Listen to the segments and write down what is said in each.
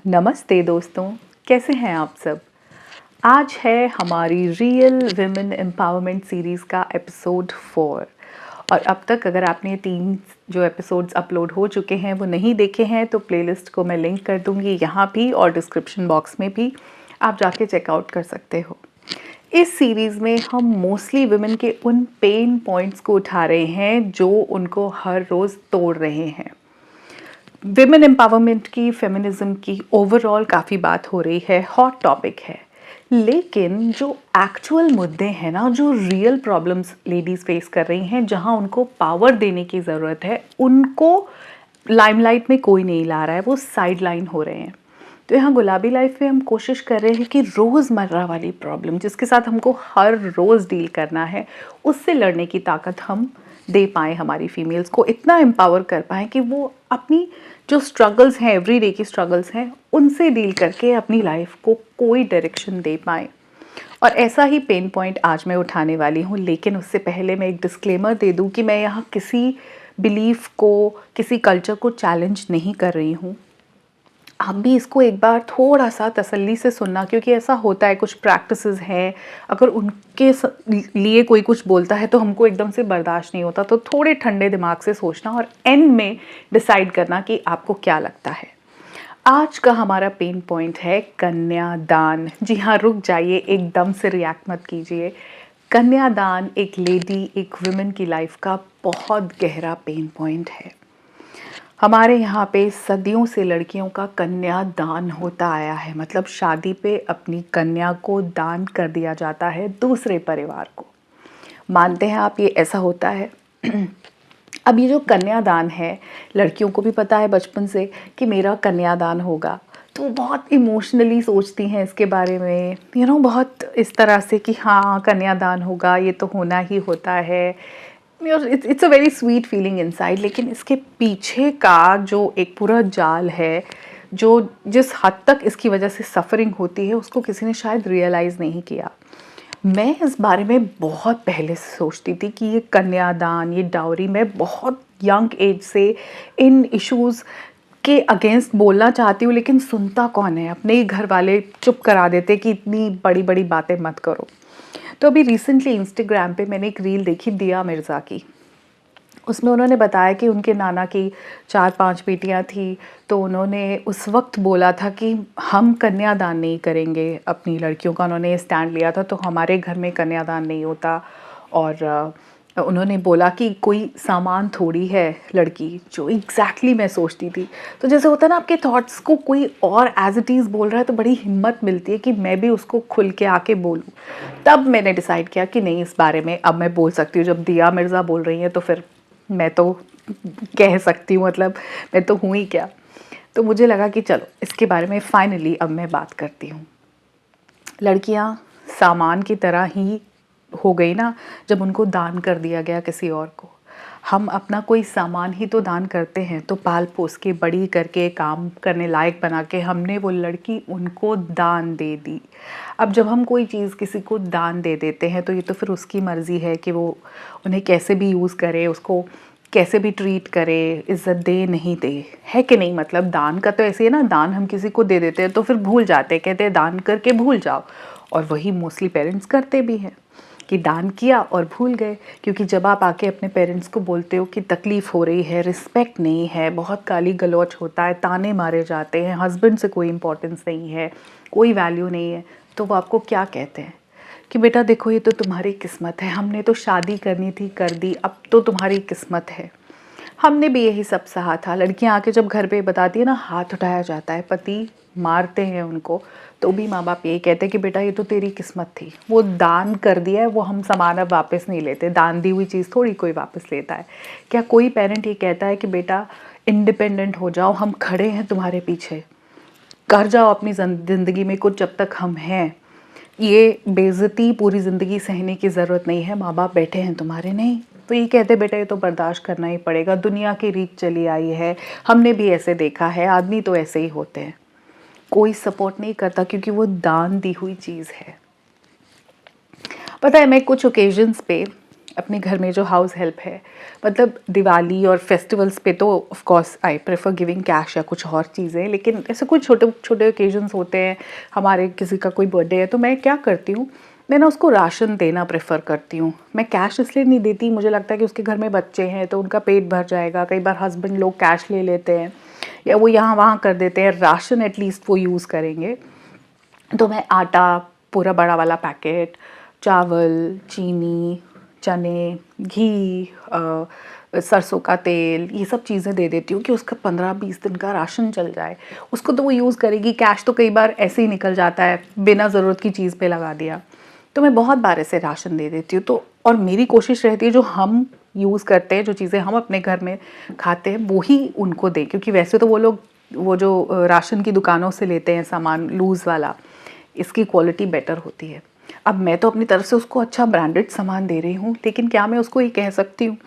नमस्ते दोस्तों, कैसे हैं आप सब। आज है हमारी रियल विमेन एम्पावरमेंट सीरीज़ का एपिसोड 4। और अब तक अगर आपने 3 जो एपिसोड्स अपलोड हो चुके हैं वो नहीं देखे हैं तो प्लेलिस्ट को मैं लिंक कर दूंगी यहाँ भी और डिस्क्रिप्शन बॉक्स में भी, आप जाके चेकआउट कर सकते हो। इस सीरीज़ में हम मोस्टली विमेन के उन पेन पॉइंट्स को उठा रहे हैं जो उनको हर रोज़ तोड़ रहे हैं। विमेन एम्पावरमेंट की, फेमिनिज्म की ओवरऑल काफ़ी बात हो रही है, हॉट टॉपिक है। लेकिन जो एक्चुअल मुद्दे हैं ना, जो रियल प्रॉब्लम्स लेडीज़ फेस कर रही हैं, जहां उनको पावर देने की ज़रूरत है, उनको लाइमलाइट में कोई नहीं ला रहा है, वो साइड लाइन हो रहे हैं। तो यहाँ गुलाबी लाइफ में हम कोशिश कर रहे हैं कि रोज़मर्रा वाली प्रॉब्लम जिसके साथ हमको हर रोज़ डील करना है, उससे लड़ने की ताकत हम दे पाएँ, हमारी फीमेल्स को इतना एम्पावर कर पाएँ कि वो अपनी जो स्ट्रगल्स हैं, एवरीडे की स्ट्रगल्स हैं, उनसे डील करके अपनी लाइफ को कोई डायरेक्शन दे पाएँ। और ऐसा ही पेन पॉइंट आज मैं उठाने वाली हूँ, लेकिन उससे पहले मैं एक डिस्क्लेमर दे दूँ कि मैं यहाँ किसी बिलीफ को, किसी कल्चर को चैलेंज नहीं कर रही हूँ। आप भी इसको एक बार थोड़ा सा तसल्ली से सुनना, क्योंकि ऐसा होता है, कुछ प्रैक्टिसेस हैं, अगर उनके लिए कोई कुछ बोलता है तो हमको एकदम से बर्दाश्त नहीं होता। तो थोड़े ठंडे दिमाग से सोचना और एंड में डिसाइड करना कि आपको क्या लगता है। आज का हमारा पेन पॉइंट है कन्यादान। जी हाँ, रुक जाइए, एकदम से रिएक्ट मत कीजिए। कन्यादान एक लेडी, एक वुमेन की लाइफ का बहुत गहरा पेन पॉइंट है। हमारे यहाँ पे सदियों से लड़कियों का कन्यादान होता आया है, मतलब शादी पे अपनी कन्या को दान कर दिया जाता है दूसरे परिवार को। मानते हैं आप ये ऐसा होता है? अब ये जो कन्यादान है, लड़कियों को भी पता है बचपन से कि मेरा कन्यादान होगा, तो वो बहुत इमोशनली सोचती हैं इसके बारे में, बहुत इस तरह से कि हाँ कन्यादान होगा, ये तो होना ही होता है। It's a very sweet feeling inside. लेकिन इसके पीछे का जो एक पूरा जाल है, जो जिस हद तक इसकी वजह से सफ़रिंग होती है, उसको किसी ने शायद रियलाइज़ नहीं किया। मैं इस बारे में बहुत पहले से सोचती थी कि ये कन्यादान, ये डाउरी, मैं बहुत यंग एज से इन इश्यूज़ के अगेंस्ट बोलना चाहती हूँ, लेकिन सुनता कौन है। अपने ही घर वाले चुप करा देते कि इतनी बड़ी बड़ी बातें मत करो। तो अभी रिसेंटली इंस्टाग्राम पे मैंने एक रील देखी दिया मिर्ज़ा की। उसमें उन्होंने बताया कि उनके नाना की 4-5 बेटियां थी, तो उन्होंने उस वक्त बोला था कि हम कन्यादान नहीं करेंगे अपनी लड़कियों का। उन्होंने स्टैंड लिया था, तो हमारे घर में कन्यादान नहीं होता। और उन्होंने बोला कि कोई सामान थोड़ी है लड़की, जो एग्जैक्टली मैं सोचती थी। तो जैसे होता है ना, आपके थॉट्स को कोई और एज इट इज़ बोल रहा है, तो बड़ी हिम्मत मिलती है कि मैं भी उसको खुल के आके बोलूँ। तब मैंने डिसाइड किया कि नहीं, इस बारे में अब मैं बोल सकती हूँ। जब दिया मिर्ज़ा बोल रही हैं तो फिर मैं तो कह सकती हूँ, मतलब मैं तो हूँ ही क्या। तो मुझे लगा कि चलो इसके बारे में फाइनली अब मैं बात करती हूँ। लड़कियाँ सामान की तरह ही हो गई ना, जब उनको दान कर दिया गया किसी और को। हम अपना कोई सामान ही तो दान करते हैं, तो पाल पोस के, बड़ी करके, काम करने लायक बना के हमने वो लड़की उनको दान दे दी। अब जब हम कोई चीज़ किसी को दान दे देते हैं, तो ये तो फिर उसकी मर्ज़ी है कि वो उन्हें कैसे भी यूज़ करे, उसको कैसे भी ट्रीट करे, इज़्ज़त दे नहीं दे, है कि नहीं। मतलब दान का तो ऐसे है ना, दान हम किसी को दे देते हैं तो फिर भूल जाते हैं, कहते हैं दान करके भूल जाओ। और वही मोस्टली पेरेंट्स करते भी हैं कि दान किया और भूल गए। क्योंकि जब आप आके अपने पेरेंट्स को बोलते हो कि तकलीफ़ हो रही है, रिस्पेक्ट नहीं है, बहुत गाली गलौच होता है, ताने मारे जाते हैं, हस्बैंड से कोई इंपॉर्टेंस नहीं है, कोई वैल्यू नहीं है, तो वो आपको क्या कहते हैं कि बेटा देखो, ये तो तुम्हारी किस्मत है, हमने तो शादी करनी थी, कर दी, अब तो तुम्हारी किस्मत है। हमने भी यही सब सहा था। लड़कियां आके जब घर पे बताती है ना, हाथ उठाया जाता है, पति मारते हैं उनको, तो भी माँ बाप यही कहते हैं कि बेटा ये तो तेरी किस्मत थी, वो दान कर दिया है, वो हम सामान अब वापस नहीं लेते। दान दी हुई चीज़ थोड़ी कोई वापस लेता है। क्या कोई पेरेंट ये कहता है कि बेटा इंडिपेंडेंट हो जाओ, हम खड़े हैं तुम्हारे पीछे, कर जाओ अपनी ज़िंदगी में कुछ जब तक हम हैं, ये बेइज्जती पूरी ज़िंदगी सहने की ज़रूरत नहीं है, माँ बाप बैठे हैं तुम्हारे। नहीं, तो ये कहते बेटा ये तो बर्दाश्त करना ही पड़ेगा, दुनिया की रीत चली आई है, हमने भी ऐसे देखा है, आदमी तो ऐसे ही होते हैं। कोई सपोर्ट नहीं करता, क्योंकि वो दान दी हुई चीज़ है। पता है, मैं कुछ ओकेजन्स पे अपने घर में जो हाउस हेल्प है, मतलब दिवाली और फेस्टिवल्स पे तो of course I prefer giving cash या कुछ और चीज़ें, लेकिन ऐसे कुछ छोटे छोटे ओकेजन्स होते हैं, हमारे किसी का कोई बर्थडे है तो मैं क्या करती हूँ, मैं ना उसको राशन देना प्रेफर करती हूँ। मैं कैश इसलिए नहीं देती, मुझे लगता है कि उसके घर में बच्चे हैं तो उनका पेट भर जाएगा। कई बार हस्बैंड लोग कैश ले लेते हैं या वो यहाँ वहाँ कर देते हैं, राशन एटलीस्ट वो यूज़ करेंगे। तो मैं आटा पूरा बड़ा वाला पैकेट, चावल, चीनी, चने, घी, सरसों का तेल, ये सब चीज़ें दे देती हूँ कि उसका 15-20 दिन का राशन चल जाए। उसको तो वो यूज़ करेगी, कैश तो कई बार ऐसे ही निकल जाता है, बिना ज़रूरत की चीज़ पे लगा दिया। तो मैं बहुत बार ऐसे राशन दे देती हूँ। तो और मेरी कोशिश रहती है जो हम यूज़ करते हैं, जो चीज़ें हम अपने घर में खाते हैं वो ही उनको दें, क्योंकि वैसे तो वो लोग वो जो राशन की दुकानों से लेते हैं सामान लूज़ वाला, इसकी क्वालिटी बेटर होती है। अब मैं तो अपनी तरफ से उसको अच्छा ब्रांडेड सामान दे रही हूँ, लेकिन क्या मैं उसको ये कह सकती हूँ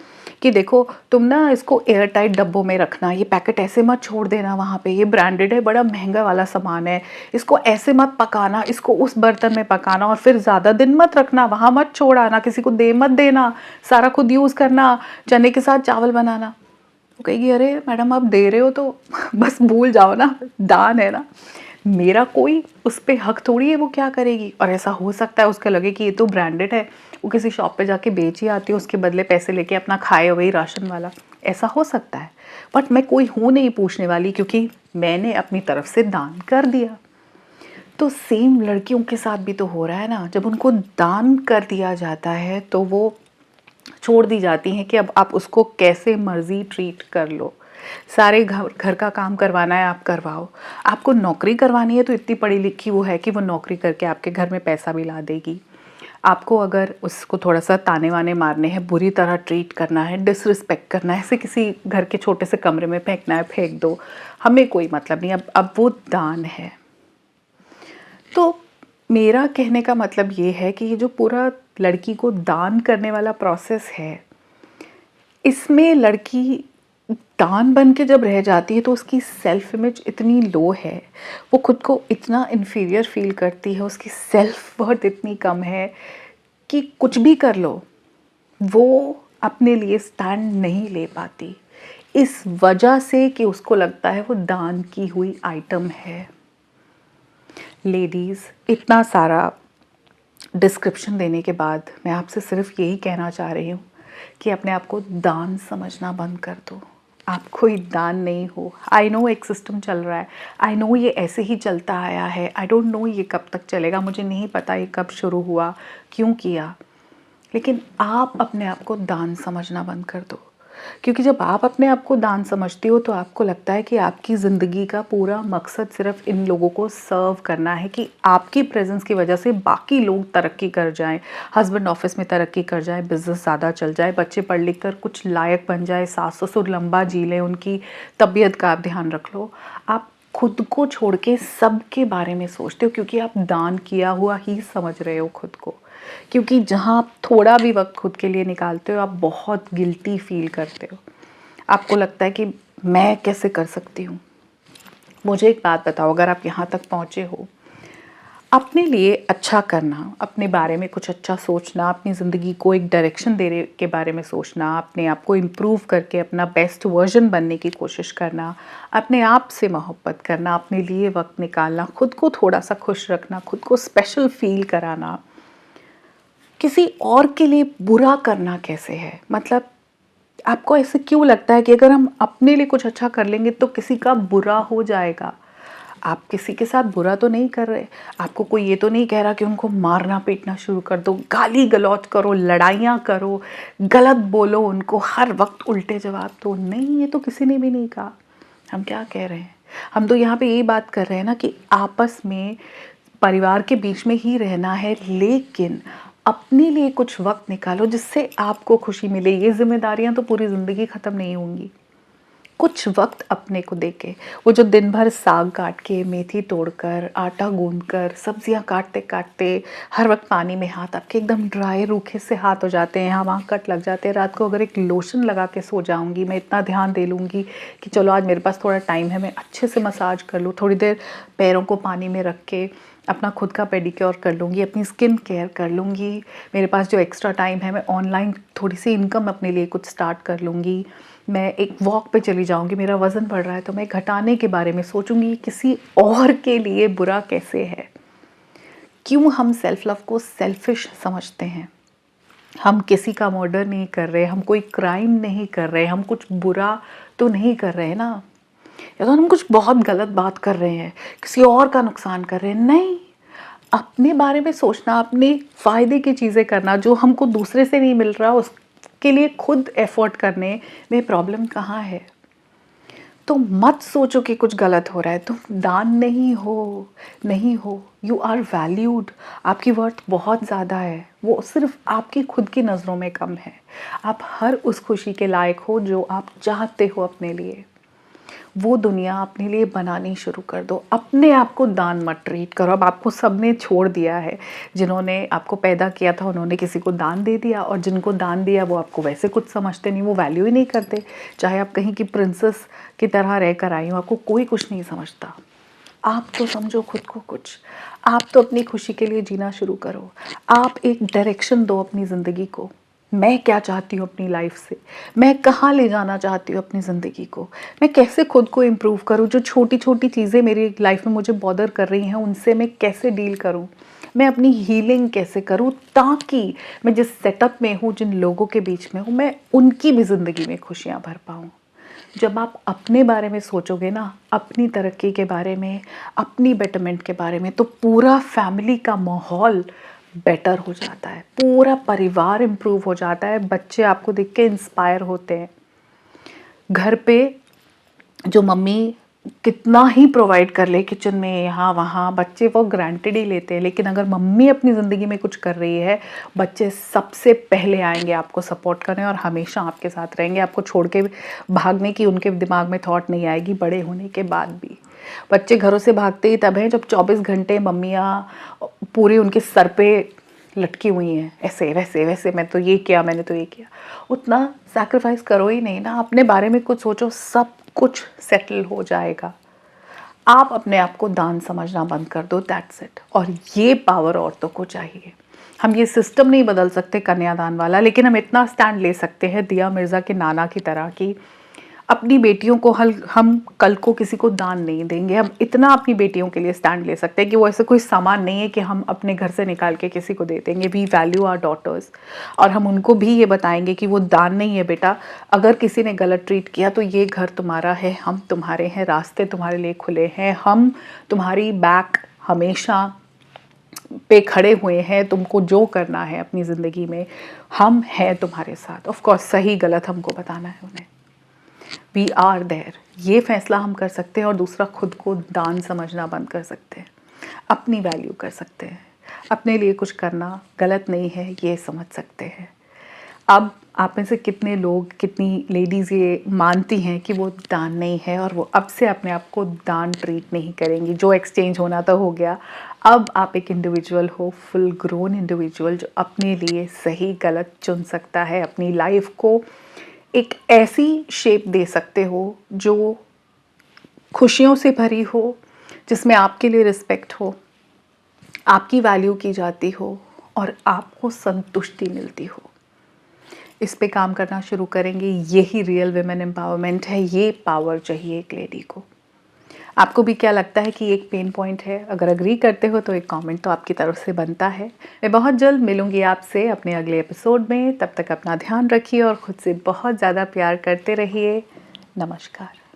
कि देखो तुम ना इसको एयर टाइट डब्बों में रखना, ये पैकेट ऐसे मत छोड़ देना वहाँ पे, ये ब्रांडेड है, बड़ा महंगा वाला सामान है, इसको ऐसे मत पकाना, इसको उस बर्तन में पकाना और फिर ज़्यादा दिन मत रखना, वहाँ मत छोड़ आना, किसी को दे मत देना, सारा खुद यूज़ करना, चने के साथ चावल बनाना। वो कहेगी अरे मैडम आप दे रहे हो तो बस भूल जाओ ना, दान है ना, मेरा कोई उस पर हक थोड़ी है वो क्या करेगी। और ऐसा हो सकता है उसका लगे कि ये तो ब्रांडेड है, वो किसी शॉप पे जाके बेच ही आती है, उसके बदले पैसे लेके अपना खाए वही राशन वाला, ऐसा हो सकता है। बट मैं कोई हूँ नहीं पूछने वाली, क्योंकि मैंने अपनी तरफ से दान कर दिया। तो सेम लड़कियों के साथ भी तो हो रहा है ना, जब उनको दान कर दिया जाता है तो वो छोड़ दी जाती हैं कि अब आप उसको कैसे मर्जी ट्रीट कर लो। सारे घर का काम करवाना है आप करवाओ, आपको नौकरी करवानी है तो इतनी पढ़ी लिखी वो है कि वो नौकरी करके आपके घर में पैसा भी ला देगी। आपको अगर उसको थोड़ा सा ताने वाने मारने हैं, बुरी तरह ट्रीट करना है, डिसरिस्पेक्ट करना है, ऐसे किसी घर के छोटे से कमरे में फेंकना है, फेंक दो, हमें कोई मतलब नहीं। अब वो दान है। तो मेरा कहने का मतलब ये है कि ये जो पूरा लड़की को दान करने वाला प्रोसेस है, इसमें लड़की दान बन के जब रह जाती है तो उसकी सेल्फ इमेज इतनी लो है, वो खुद को इतना इन्फीरियर फील करती है, उसकी सेल्फ वर्थ इतनी कम है कि कुछ भी कर लो वो अपने लिए स्टैंड नहीं ले पाती, इस वजह से कि उसको लगता है वो दान की हुई आइटम है। लेडीज़, इतना सारा डिस्क्रिप्शन देने के बाद मैं आपसे सिर्फ यही कहना चाह रही हूँ कि अपने आप को दान समझना बंद कर दो। आप कोई दान नहीं हो। आई नो एक सिस्टम चल रहा है, आई नो ये ऐसे ही चलता आया है, आई डोंट नो ये कब तक चलेगा, मुझे नहीं पता ये कब शुरू हुआ, क्यों किया, लेकिन आप अपने आप को दान समझना बंद कर दो। क्योंकि जब आप अपने आप को दान समझते हो तो आपको लगता है कि आपकी ज़िंदगी का पूरा मकसद सिर्फ इन लोगों को सर्व करना है, कि आपकी प्रेजेंस की वजह से बाकी लोग तरक्की कर जाएं, हस्बैंड ऑफिस में तरक्की कर जाए, बिजनेस ज़्यादा चल जाए, बच्चे पढ़ लिख कर कुछ लायक बन जाए, सास ससुर लंबा जी लें, उनकी तबीयत का आप ध्यान रख लो। आप खुद को छोड़ के सबके बारे में सोचते हो, क्योंकि आप दान किया हुआ ही समझ रहे हो खुद को। क्योंकि जहाँ आप थोड़ा भी वक्त खुद के लिए निकालते हो आप बहुत गिल्टी फील करते हो, आपको लगता है कि मैं कैसे कर सकती हूँ। मुझे एक बात बताओ, अगर आप यहाँ तक पहुँचे हो, अपने लिए अच्छा करना, अपने बारे में कुछ अच्छा सोचना, अपनी ज़िंदगी को एक डायरेक्शन देने के बारे में सोचना, अपने आप को इम्प्रूव करके अपना बेस्ट वर्जन बनने की कोशिश करना, अपने आप से मोहब्बत करना, अपने लिए वक्त निकालना, खुद को थोड़ा सा खुश रखना, खुद को स्पेशल फील कराना, किसी और के लिए बुरा करना कैसे है? मतलब आपको ऐसे क्यों लगता है कि अगर हम अपने लिए कुछ अच्छा कर लेंगे तो किसी का बुरा हो जाएगा? आप किसी के साथ बुरा तो नहीं कर रहे, आपको कोई ये तो नहीं कह रहा कि उनको मारना पीटना शुरू कर दो, गाली गलौज करो, लड़ाइयाँ करो, गलत बोलो उनको, हर वक्त उल्टे जवाब दो। नहीं, ये तो किसी ने भी नहीं कहा। हम क्या कह रहे हैं? हम तो यहाँ पे यही बात कर रहे हैं ना कि आपस में परिवार के बीच में ही रहना है, लेकिन अपने लिए कुछ वक्त निकालो जिससे आपको खुशी मिले। ये जिम्मेदारियां तो पूरी ज़िंदगी ख़त्म नहीं होंगी। कुछ वक्त अपने को देके, वो जो दिन भर साग काट के, मेथी तोड़कर, आटा गूंदकर, सब्जियां काटते काटते हर वक्त पानी में हाथ आपके एकदम ड्राई रूखे से हाथ हो जाते हैं, यहाँ वहाँ कट लग जाते हैं। रात को अगर एक लोशन लगा के सो जाऊंगी, मैं इतना ध्यान दे लूँगी कि चलो आज मेरे पास थोड़ा टाइम है, मैं अच्छे से मसाज कर लूँ, थोड़ी देर पैरों को पानी में रख के अपना खुद का पेडिक्योर कर लूँगी, अपनी स्किन केयर कर लूँगी, मेरे पास जो एक्स्ट्रा टाइम है मैं ऑनलाइन थोड़ी सी इनकम अपने लिए कुछ स्टार्ट कर लूँगी, मैं एक वॉक पे चली जाऊँगी, मेरा वज़न बढ़ रहा है तो मैं घटाने के बारे में सोचूंगी, किसी और के लिए बुरा कैसे है। क्यों हम सेल्फ लव को सेल्फिश समझते हैं? हम किसी का मर्डर नहीं कर रहे, हम कोई क्राइम नहीं कर रहे, हम कुछ बुरा तो नहीं कर रहे ना, या तो हम कुछ बहुत गलत बात कर रहे हैं, किसी और का नुकसान कर रहे हैं। नहीं, अपने बारे में सोचना, अपने फ़ायदे की चीज़ें करना, जो हमको दूसरे से नहीं मिल रहा उसके लिए खुद एफर्ट करने में प्रॉब्लम कहाँ है? तो मत सोचो कि कुछ गलत हो रहा है, तुम दान नहीं हो, यू आर वैल्यूड, आपकी वर्थ बहुत ज़्यादा है, वो सिर्फ आपकी खुद की नज़रों में कम है। आप हर उस खुशी के लायक हो जो आप चाहते हो अपने लिए। वो दुनिया अपने लिए बनानी शुरू कर दो, अपने आप को दान मत ट्रीट करो। अब आपको सबने छोड़ दिया है, जिन्होंने आपको पैदा किया था उन्होंने किसी को दान दे दिया, और जिनको दान दिया वो आपको वैसे कुछ समझते नहीं, वो वैल्यू ही नहीं करते। चाहे आप कहीं की प्रिंसेस की तरह रह कर आई हो, आपको कोई कुछ नहीं समझता। आप तो समझो खुद को कुछ, आप तो अपनी खुशी के लिए जीना शुरू करो। आप एक डायरेक्शन दो अपनी ज़िंदगी को, मैं क्या चाहती हूँ अपनी लाइफ से, मैं कहाँ ले जाना चाहती हूँ अपनी ज़िंदगी को, मैं कैसे खुद को इम्प्रूव करूँ, जो छोटी छोटी चीज़ें मेरी लाइफ में मुझे बॉदर कर रही हैं उनसे मैं कैसे डील करूँ, मैं अपनी हीलिंग कैसे करूँ, ताकि मैं जिस सेटअप में हूँ, जिन लोगों के बीच में हूँ, मैं उनकी भी ज़िंदगी में खुशियाँ भर पाऊँ। जब आप अपने बारे में सोचोगे ना, अपनी तरक्की के बारे में, अपनी बेटरमेंट के बारे में, तो पूरा फैमिली का माहौल बेटर हो जाता है, पूरा परिवार इम्प्रूव हो जाता है, बच्चे आपको देख के इंस्पायर होते हैं। घर पे जो मम्मी कितना ही प्रोवाइड कर ले किचन में यहाँ वहाँ, बच्चे वो ग्रांटेड ही लेते हैं, लेकिन अगर मम्मी अपनी ज़िंदगी में कुछ कर रही है, बच्चे सबसे पहले आएंगे आपको सपोर्ट करने और हमेशा आपके साथ रहेंगे। आपको छोड़ के भागने की उनके दिमाग में थॉट नहीं आएगी, बड़े होने के बाद भी। बच्चे घरों से भागते ही तब हैं जब 24 घंटे मम्मियाँ पूरी उनके सर पे लटकी हुई हैं, ऐसे वैसे वैसे, मैं तो ये किया, मैंने तो ये किया। उतना सैक्रिफाइस करो ही नहीं ना, अपने बारे में कुछ सोचो, सब कुछ सेटल हो जाएगा। आप अपने आप को दान समझना बंद कर दो, दैट्स इट। और ये पावर औरतों को चाहिए। हम ये सिस्टम नहीं बदल सकते कन्यादान वाला, लेकिन हम इतना स्टैंड ले सकते हैं दिया मिर्ज़ा के नाना की तरह कि अपनी बेटियों को हम कल को किसी को दान नहीं देंगे। हम इतना अपनी बेटियों के लिए स्टैंड ले सकते हैं कि वो ऐसे कोई सामान नहीं है कि हम अपने घर से निकाल के किसी को दे देंगे। वी वैल्यू आवर डॉटर्स, और हम उनको भी ये बताएंगे कि वो दान नहीं है बेटा, अगर किसी ने गलत ट्रीट किया तो ये घर तुम्हारा है, हम तुम्हारे हैं, रास्ते तुम्हारे लिए खुले हैं, हम तुम्हारी बैक हमेशा पे खड़े हुए हैं, तुमको जो करना है अपनी ज़िंदगी में हम हैं तुम्हारे साथ। ऑफ कोर्स सही गलत हमको बताना है उन्हें, वी आर देयर। ये फैसला हम कर सकते हैं। और दूसरा, खुद को दान समझना बंद कर सकते हैं, अपनी वैल्यू कर सकते हैं, अपने लिए कुछ करना गलत नहीं है ये समझ सकते हैं। अब आप में से कितने लोग, कितनी लेडीज़ ये मानती हैं कि वो दान नहीं है, और वो अब से अपने आप को दान ट्रीट नहीं करेंगी। जो एक्सचेंज होना तो हो गया, अब आप एक इंडिविजुअल हो, फुल ग्रोन इंडिविजुअल, जो अपने लिए सही गलत चुन सकता है, अपनी लाइफ को एक ऐसी शेप दे सकते हो जो खुशियों से भरी हो, जिसमें आपके लिए रिस्पेक्ट हो, आपकी वैल्यू की जाती हो, और आपको संतुष्टि मिलती हो। इस पे काम करना शुरू करेंगे, यही रियल वुमेन एम्पावरमेंट है, ये पावर चाहिए एक लेडी को। आपको भी क्या लगता है कि एक पेन पॉइंट है? अगर अग्री करते हो तो एक कमेंट तो आपकी तरफ से बनता है। मैं बहुत जल्द मिलूंगी आपसे अपने अगले एपिसोड में। तब तक अपना ध्यान रखिए और ख़ुद से बहुत ज़्यादा प्यार करते रहिए। नमस्कार।